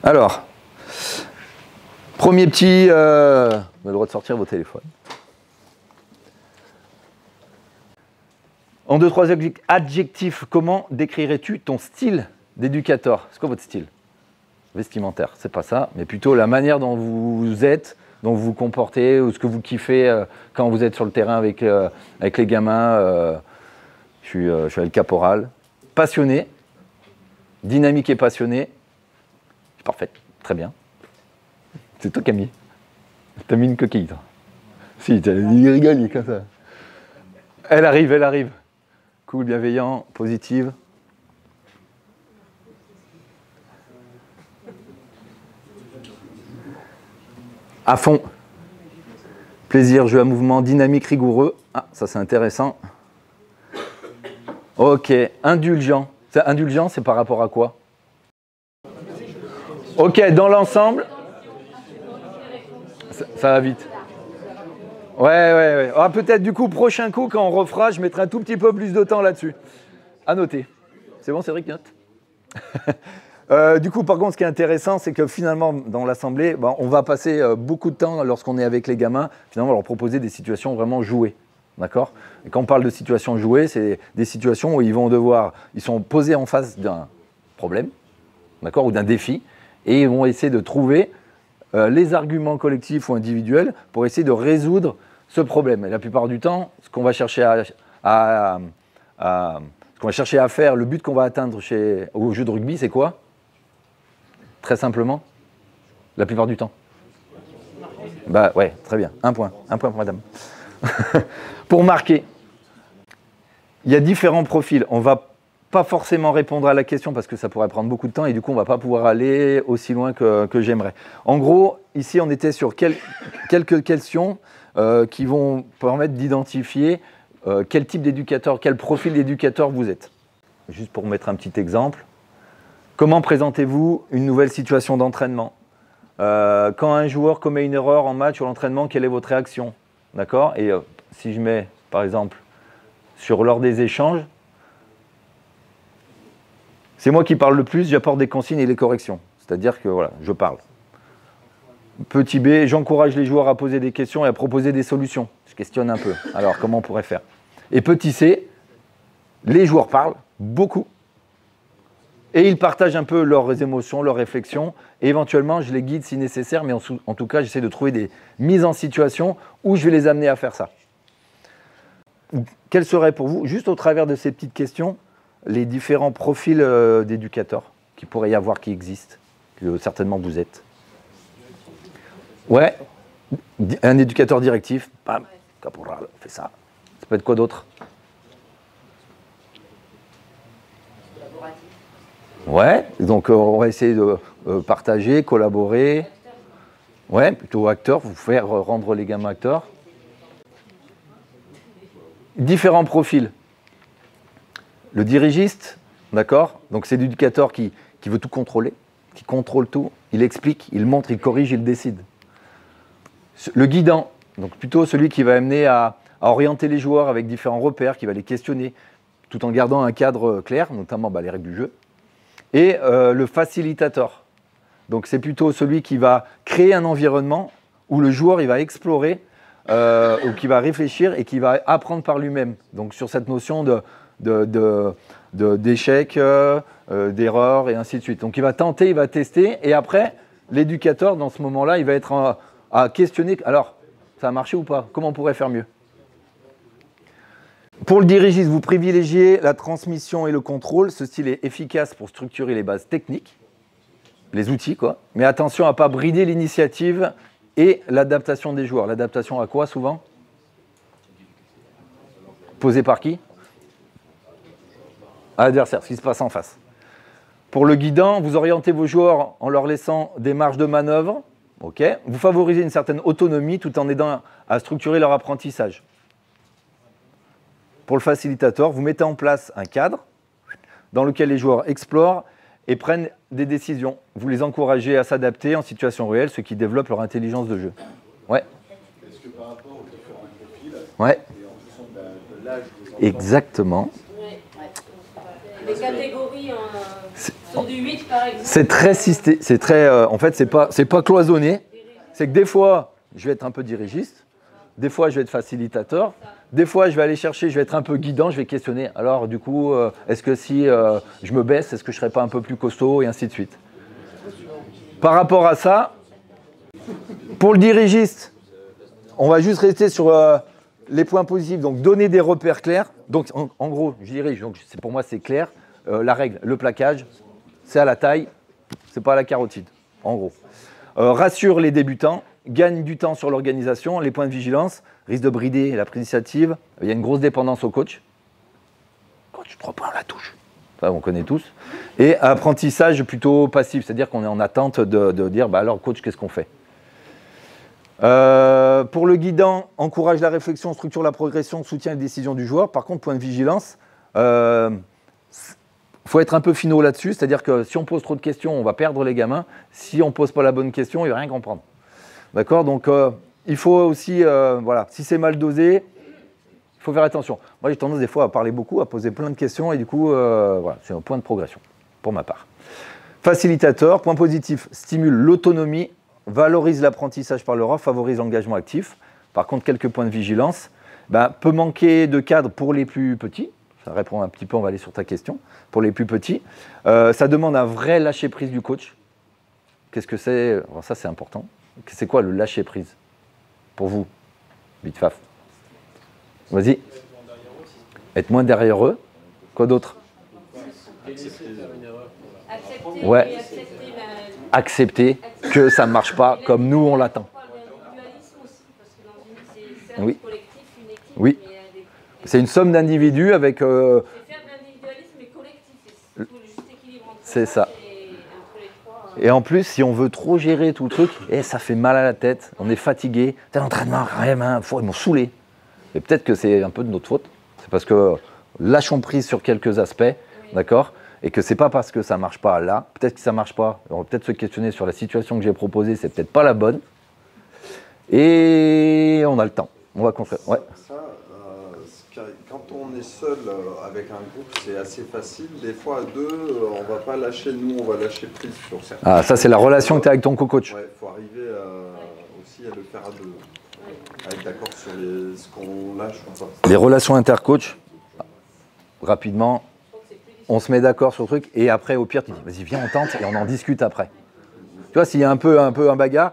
Alors, premier petit... vous avez le droit de sortir vos téléphones. En 2, 3 adjectifs, comment décrirais-tu ton style d'éducateur? C'est quoi votre style vestimentaire? C'est pas ça, mais plutôt la manière dont vous êtes, dont vous vous comportez, ou ce que vous kiffez quand vous êtes sur le terrain avec les gamins. Je suis le caporal. Passionné, dynamique et passionné. Parfait, très bien. C'est toi, Camille. T'as mis une coquille, toi. Si, il rigole, il est comme ça. Elle arrive, elle arrive. Cool, bienveillant, positive. À fond. Plaisir, jeu à mouvement, dynamique, rigoureux. Ah, ça c'est intéressant. Ok, indulgent. Indulgent, c'est par rapport à quoi? Ok, dans l'ensemble, ça va vite. Ouais. Ah, peut-être du coup, prochain coup, quand on refera, je mettrai un tout petit peu plus de temps là-dessus. À noter. C'est bon, Cédric, note. Du coup, par contre, ce qui est intéressant, c'est que finalement, dans l'assemblée, on va passer beaucoup de temps, lorsqu'on est avec les gamins, finalement, leur proposer des situations vraiment jouées. D'accord? Et quand on parle de situations jouées, c'est des situations où ils sont posés en face d'un problème, d'accord, ou d'un défi, et ils vont essayer de trouver les arguments collectifs ou individuels pour essayer de résoudre ce problème. Et la plupart du temps, ce qu'on va chercher à faire, le but qu'on va atteindre au jeu de rugby, c'est quoi? Très simplement, la plupart du temps. Bah ouais, très bien. Un point pour madame. Pour marquer, il y a différents profils. On ne va pas forcément répondre à la question parce que ça pourrait prendre beaucoup de temps et du coup, on ne va pas pouvoir aller aussi loin que j'aimerais. En gros, ici, on était sur quelques questions qui vont permettre d'identifier quel type d'éducateur, quel profil d'éducateur vous êtes. Juste pour mettre un petit exemple. Comment présentez-vous une nouvelle situation d'entraînement? Quand un joueur commet une erreur en match ou en entraînement, quelle est votre réaction? D'accord? Et si je mets, par exemple, lors des échanges, c'est moi qui parle le plus, j'apporte des consignes et les corrections. C'est-à-dire que voilà, je parle. Petit B, j'encourage les joueurs à poser des questions et à proposer des solutions. Je questionne un peu. Alors, comment on pourrait faire? Et petit C, les joueurs parlent beaucoup. Et ils partagent un peu leurs émotions, leurs réflexions. Et éventuellement, je les guide si nécessaire, mais en tout cas, j'essaie de trouver des mises en situation où je vais les amener à faire ça. Quels seraient pour vous, juste au travers de ces petites questions, les différents profils d'éducateurs qu'il pourrait y avoir, qui existent, que certainement vous êtes? Ouais, un éducateur directif, bam, caporal, fait ça. Ça peut être quoi d'autre? Ouais, donc on va essayer de partager, collaborer. Ouais, plutôt acteur, vous faire rendre les gamins acteurs. Différents profils. Le dirigiste, d'accord? Donc c'est l'éducateur qui veut tout contrôler, qui contrôle tout. Il explique, il montre, il corrige, il décide. Le guidant, donc plutôt celui qui va amener à orienter les joueurs avec différents repères, qui va les questionner, tout en gardant un cadre clair, notamment les règles du jeu. Et le facilitateur. Donc c'est plutôt celui qui va créer un environnement où le joueur il va explorer, ou qui va réfléchir et qui va apprendre par lui-même. Donc sur cette notion d'échec, d'erreur et ainsi de suite. Donc il va tenter, il va tester et après l'éducateur dans ce moment-là il va être à questionner. Alors ça a marché ou pas? Comment on pourrait faire mieux? Pour le dirigiste, vous privilégiez la transmission et le contrôle. Ce style est efficace pour structurer les bases techniques, les outils, quoi. Mais attention à ne pas brider l'initiative et l'adaptation des joueurs. L'adaptation à quoi, souvent? Posée par qui? À l'adversaire, ce qui se passe en face. Pour le guidant, vous orientez vos joueurs en leur laissant des marges de manœuvre. Okay. Vous favorisez une certaine autonomie tout en aidant à structurer leur apprentissage. Pour le facilitateur, vous mettez en place un cadre dans lequel les joueurs explorent et prennent des décisions. Vous les encouragez à s'adapter en situation réelle, ce qui développe leur intelligence de jeu. Ouais. Est-ce que par rapport aux différents profils, ouais. et en fonction de l'âge des enfants, exactement. Les catégories Sur du 8, par exemple. C'est très en fait, c'est pas cloisonné. C'est que des fois, je vais être un peu dirigiste, des fois, je vais être facilitateur, des fois, je vais aller chercher, je vais être un peu guidant, je vais questionner. Alors, du coup, est-ce que si je me baisse, est-ce que je ne serais pas un peu plus costaud, et ainsi de suite. Par rapport à ça, pour le dirigiste, on va juste rester sur les points positifs. Donc, donner des repères clairs. Donc, en gros, je dirige. Donc, pour moi, c'est clair. La règle, le plaquage, c'est à la taille, c'est pas à la carotide, en gros. Rassure les débutants, gagne du temps sur l'organisation, les points de vigilance, risque de brider la prise d'initiative. Il y a une grosse dépendance au coach. Coach, 3 points, la touche. Ça, on connaît tous. Et apprentissage plutôt passif, c'est-à-dire qu'on est en attente de dire, bah alors coach, qu'est-ce qu'on fait? Pour le guidant, encourage la réflexion, structure la progression, soutient les décisions du joueur. Par contre, point de vigilance, faut être un peu finaux là-dessus, c'est-à-dire que si on pose trop de questions, on va perdre les gamins. Si on ne pose pas la bonne question, il ne va rien comprendre. D'accord? Donc, il faut aussi, voilà, si c'est mal dosé, il faut faire attention. Moi, j'ai tendance des fois à parler beaucoup, à poser plein de questions, et du coup, voilà, c'est un point de progression, pour ma part. Facilitateur, point positif, stimule l'autonomie, valorise l'apprentissage par le ROF, favorise l'engagement actif. Par contre, quelques points de vigilance. Peut manquer de cadre pour les plus petits. Ça répond un petit peu, on va aller sur ta question. Pour les plus petits, ça demande un vrai lâcher-prise du coach. Qu'est-ce que c'est? Ça, c'est important. C'est quoi le lâcher-prise pour vous, vite faf? Vas-y. Être moins derrière eux. Quoi d'autre? Ouais. Accepter que ça ne marche pas comme nous, on l'attend. Oui. Oui. C'est une somme d'individus avec... C'est ça. Et en plus, si on veut trop gérer tout le truc, ça fait mal à la tête, on est fatigué, t'as l'entraînement, vraiment, ils m'ont saoulé. Et peut-être que c'est un peu de notre faute. C'est parce que lâchons prise sur quelques aspects, d'accord? Et que c'est pas parce que ça marche pas là, peut-être que ça marche pas, on va peut-être se questionner sur la situation que j'ai proposée, c'est peut-être pas la bonne. Et on a le temps, on va construire. Ouais. Quand on est seul avec un groupe, c'est assez facile. Des fois, à deux, on va pas lâcher, nous, on va lâcher prise sur certains. Ah, ça, c'est la relation que tu as avec ton co-coach. Ouais, il faut arriver aussi à le faire à deux. À être d'accord sur ce qu'on lâche ou pas. Les relations inter-coach, rapidement, on se met d'accord sur le truc et après, au pire, tu dis, vas-y, viens, on tente et on en discute après. Tu vois, s'il y a un peu un bagarre,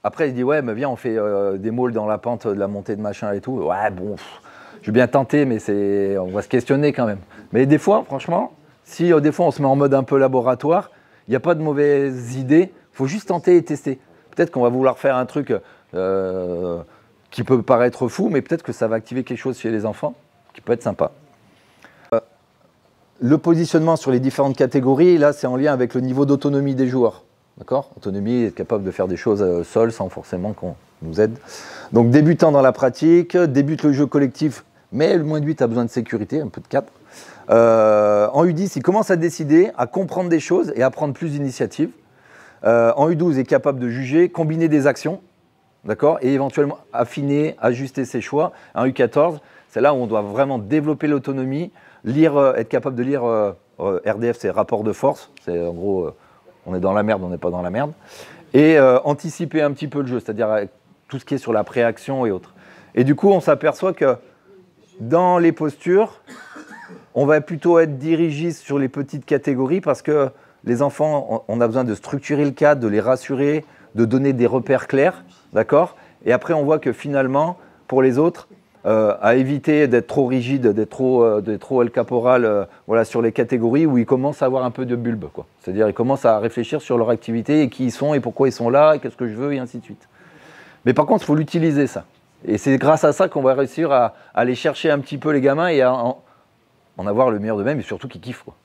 après, il dit, ouais, mais viens, on fait des mauls dans la pente de la montée de machin et tout. Ouais, bon, je vais bien tenter, mais on va se questionner quand même. Mais des fois, franchement, si des fois on se met en mode un peu laboratoire, il n'y a pas de mauvaises idées, il faut juste tenter et tester. Peut-être qu'on va vouloir faire un truc qui peut paraître fou, mais peut-être que ça va activer quelque chose chez les enfants qui peut être sympa. Le positionnement sur les différentes catégories, là, c'est en lien avec le niveau d'autonomie des joueurs. D'accord? Autonomie, être capable de faire des choses seul sans forcément qu'on nous aide. Donc, débutant dans la pratique, débute le jeu collectif, mais le moins de 8 a besoin de sécurité, un peu de cadre. En U10, il commence à décider, à comprendre des choses et à prendre plus d'initiatives. En U12, il est capable de juger, combiner des actions, d'accord, et éventuellement affiner, ajuster ses choix. En U14, c'est là où on doit vraiment développer l'autonomie, lire, être capable de lire RDF, c'est rapport de force, c'est en gros, on est dans la merde, on n'est pas dans la merde, et anticiper un petit peu le jeu, c'est-à-dire tout ce qui est sur la préaction et autres. Et du coup, on s'aperçoit que dans les postures, on va plutôt être dirigiste sur les petites catégories parce que les enfants, on a besoin de structurer le cadre, de les rassurer, de donner des repères clairs, d'accord? Et après, on voit que finalement, pour les autres, à éviter d'être trop rigide, d'être trop El Caporal voilà, sur les catégories où ils commencent à avoir un peu de bulbe, quoi. C'est-à-dire ils commencent à réfléchir sur leur activité et qui ils sont et pourquoi ils sont là et qu'est-ce que je veux et ainsi de suite. Mais par contre, il faut l'utiliser ça. Et c'est grâce à ça qu'on va réussir à aller chercher un petit peu les gamins et à en avoir le meilleur d'eux-mêmes et surtout qu'ils kiffent, quoi.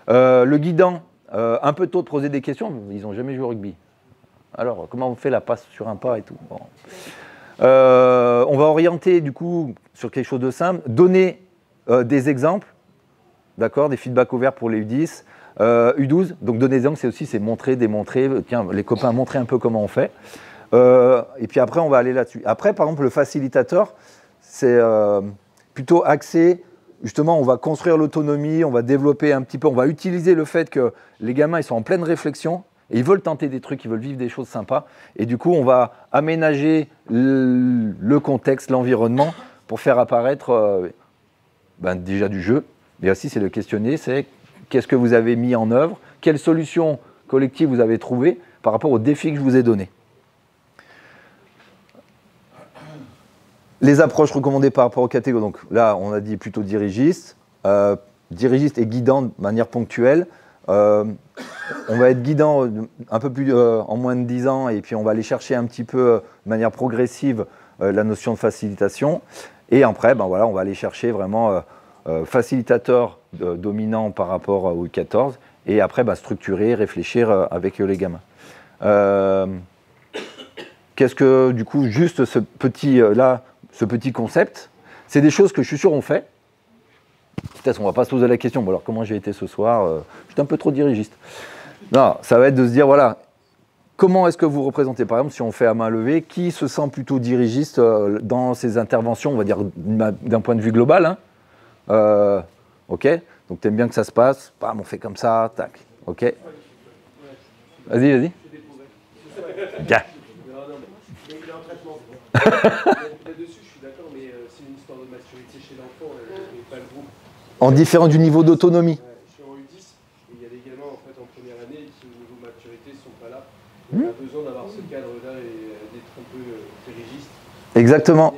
Le guidant, un peu tôt de poser des questions, ils n'ont jamais joué au rugby. Alors, comment on fait la passe sur un pas et tout bon. On va orienter du coup sur quelque chose de simple, donner des exemples, d'accord, des feedbacks ouverts pour les U10, U12, donc donner des exemples, c'est montrer, démontrer, tiens, les copains, montrer un peu comment on fait. Et puis après, on va aller là-dessus. Après, par exemple, le facilitateur, c'est plutôt axé justement, on va construire l'autonomie, on va développer un petit peu, on va utiliser le fait que les gamins, ils sont en pleine réflexion, et ils veulent tenter des trucs, ils veulent vivre des choses sympas. Et du coup, on va aménager le contexte, l'environnement, pour faire apparaître déjà du jeu. Mais aussi, c'est de questionner, c'est qu'est-ce que vous avez mis en œuvre, quelles solutions collectives vous avez trouvées par rapport aux défis que je vous ai donnés. Les approches recommandées par rapport aux catégories. Donc là, on a dit plutôt dirigiste. Dirigiste et guidant de manière ponctuelle. On va être guidant un peu plus en moins de 10 ans et puis on va aller chercher un petit peu de manière progressive la notion de facilitation. Et après, ben voilà, on va aller chercher vraiment facilitateur dominant par rapport au 14 et après structurer, réfléchir avec les gamins. Qu'est-ce que du coup, juste ce petit concept, c'est des choses que je suis sûr on fait. Peut-être on ne va pas se poser la question, bon alors comment j'ai été ce soir, j'étais un peu trop dirigiste. Non, ça va être de se dire, voilà, comment est-ce que vous représentez, par exemple, si on fait à main levée, qui se sent plutôt dirigiste dans ses interventions, on va dire d'un point de vue global, hein. Ok, donc tu aimes bien que ça se passe, bam, on fait comme ça, tac, ok. Vas-y, vas-y. Bien. Là-dessus, je suis d'accord, mais c'est une histoire de maturité chez l'enfant et pas le groupe. En différent du niveau d'autonomie. Je suis en U10 et il y a des gamins en fait en première année qui au niveau de maturité ne sont pas là. On a besoin d'avoir ce cadre-là et d'être un peu dirigiste. Exactement.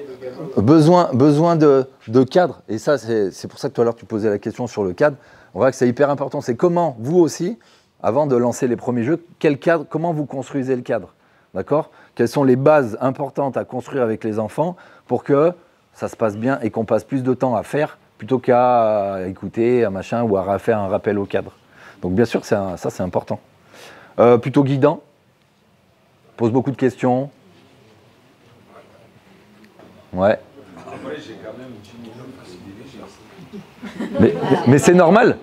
Besoin de cadre. Et ça, c'est pour ça que tout à l'heure tu posais la question sur le cadre. On voit que c'est hyper important. C'est comment vous aussi, avant de lancer les premiers jeux, quel cadre, comment vous construisez le cadre. D'accord ? Quelles sont les bases importantes à construire avec les enfants pour que ça se passe bien et qu'on passe plus de temps à faire plutôt qu'à écouter un machin ou à faire un rappel au cadre. Donc bien sûr, ça c'est important. Plutôt guidant, pose beaucoup de questions. Ouais. Après, j'ai quand même 10 millions de possibilités. Mais c'est normal.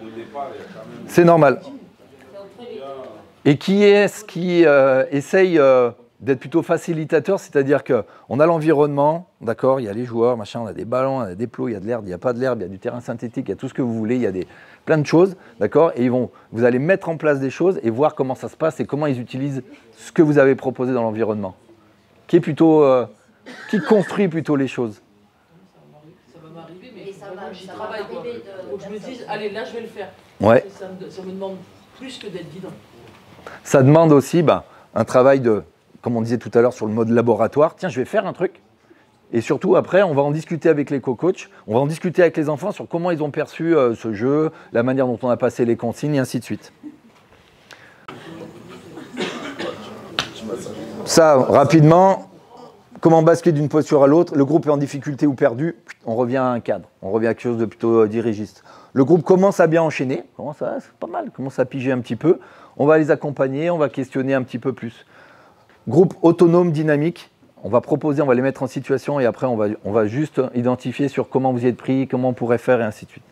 C'est normal. Et qui est-ce qui essaye d'être plutôt facilitateur, c'est-à-dire qu'on a l'environnement, d'accord, il y a les joueurs, machin, on a des ballons, on a des plots, il y a de l'herbe, il n'y a pas de l'herbe, il y a du terrain synthétique, il y a tout ce que vous voulez, il y a plein de choses, d'accord, et vous allez mettre en place des choses et voir comment ça se passe et comment ils utilisent ce que vous avez proposé dans l'environnement. Qui construit plutôt les choses. Ça va m'arriver, mais j'y travaille. Faut que je me dise, allez, là je vais le faire. Ouais. Ça me demande plus que d'être guidant. Ça demande aussi un travail de, comme on disait tout à l'heure sur le mode laboratoire, tiens, je vais faire un truc. Et surtout, après, on va en discuter avec les co-coachs, on va en discuter avec les enfants sur comment ils ont perçu ce jeu, la manière dont on a passé les consignes, et ainsi de suite. Ça, rapidement, comment basculer d'une posture à l'autre. Le groupe est en difficulté ou perdu, on revient à un cadre, on revient à quelque chose de plutôt dirigiste. Le groupe commence à bien enchaîner, c'est pas mal, commence à piger un petit peu. On va les accompagner, on va questionner un petit peu plus. Groupe autonome, dynamique, on va proposer, on va les mettre en situation et après on va juste identifier sur comment vous y êtes pris, comment on pourrait faire et ainsi de suite.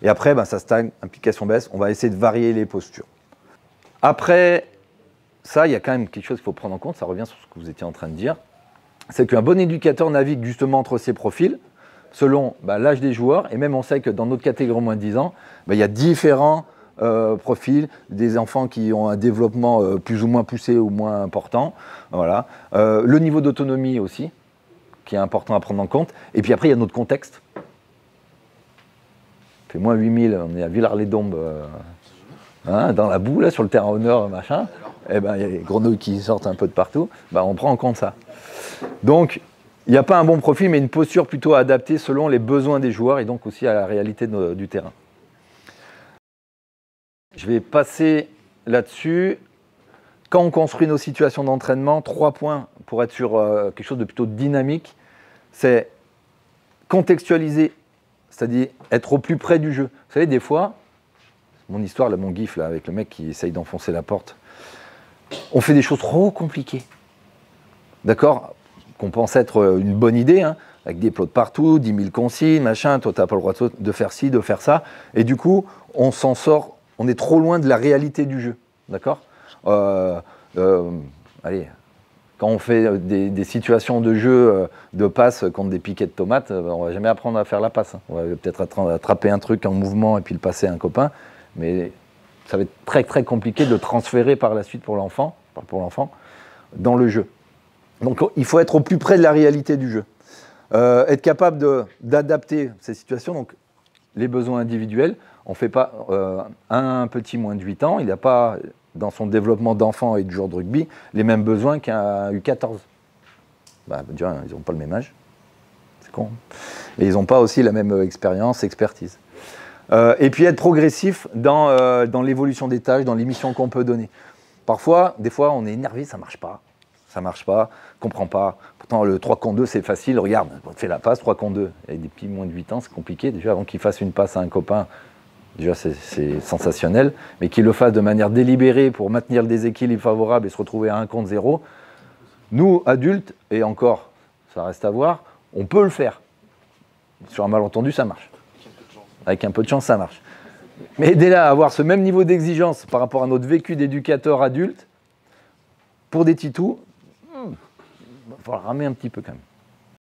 Et après, ça stagne, implication baisse, on va essayer de varier les postures. Après ça, il y a quand même quelque chose qu'il faut prendre en compte, ça revient sur ce que vous étiez en train de dire, c'est qu'un bon éducateur navigue justement entre ces profils, selon l'âge des joueurs, et même on sait que dans notre catégorie moins de 10 ans, il y a différents profils, des enfants qui ont un développement plus ou moins poussé ou moins important. Voilà. Le niveau d'autonomie aussi, qui est important à prendre en compte. Et puis après, il y a notre contexte. Il fait moins 8000, on est à Villars-les-Dombes, dans la boue, là, sur le terrain honneur, machin. Et il y a les grenouilles qui sortent un peu de partout. On prend en compte ça. Donc, il n'y a pas un bon profil, mais une posture plutôt adaptée selon les besoins des joueurs et donc aussi à la réalité du terrain. Je vais passer là-dessus. Quand on construit nos situations d'entraînement, 3 points pour être sur quelque chose de plutôt dynamique, c'est contextualiser, c'est-à-dire être au plus près du jeu. Vous savez, des fois, mon histoire, là, mon gif là, avec le mec qui essaye d'enfoncer la porte, on fait des choses trop compliquées. D'accord ? Qu'on pense être une bonne idée, avec des plots de partout, 10 000 consignes, machin, toi, tu n'as pas le droit de faire ci, de faire ça. Et du coup, on s'en sort, on est trop loin de la réalité du jeu. D'accord ? Allez, quand on fait des situations de jeu de passe contre des piquets de tomates, on ne va jamais apprendre à faire la passe. On va peut-être attraper un truc en mouvement et puis le passer à un copain, mais ça va être très très compliqué de le transférer par la suite pour l'enfant dans le jeu. Donc il faut être au plus près de la réalité du jeu. Être capable d'adapter ces situations, donc les besoins individuels. On ne fait pas un petit moins de 8 ans, il n'a pas, dans son développement d'enfant et de joueur de rugby, les mêmes besoins qu'un U14. Déjà, ils n'ont pas le même âge. C'est con. Et ils n'ont pas aussi la même expérience, expertise. Et puis être progressif dans l'évolution des tâches, dans les missions qu'on peut donner. Parfois, des fois, on est énervé, ça ne marche pas. Ça ne marche pas, on ne comprend pas. Pourtant, le 3 contre 2, c'est facile. Regarde, on fait la passe, 3 contre 2. Et des petits moins de 8 ans, c'est compliqué. Déjà, avant qu'il fasse une passe à un copain, déjà, c'est sensationnel. Mais qu'il le fasse de manière délibérée pour maintenir le déséquilibre favorable et se retrouver à 1 contre 0. Nous, adultes, et encore, ça reste à voir, on peut le faire. Sur un malentendu, ça marche. Avec un peu de chance, ça marche. Mais aider là à avoir ce même niveau d'exigence par rapport à notre vécu d'éducateur adulte, pour des titous, il va falloir ramer un petit peu quand même.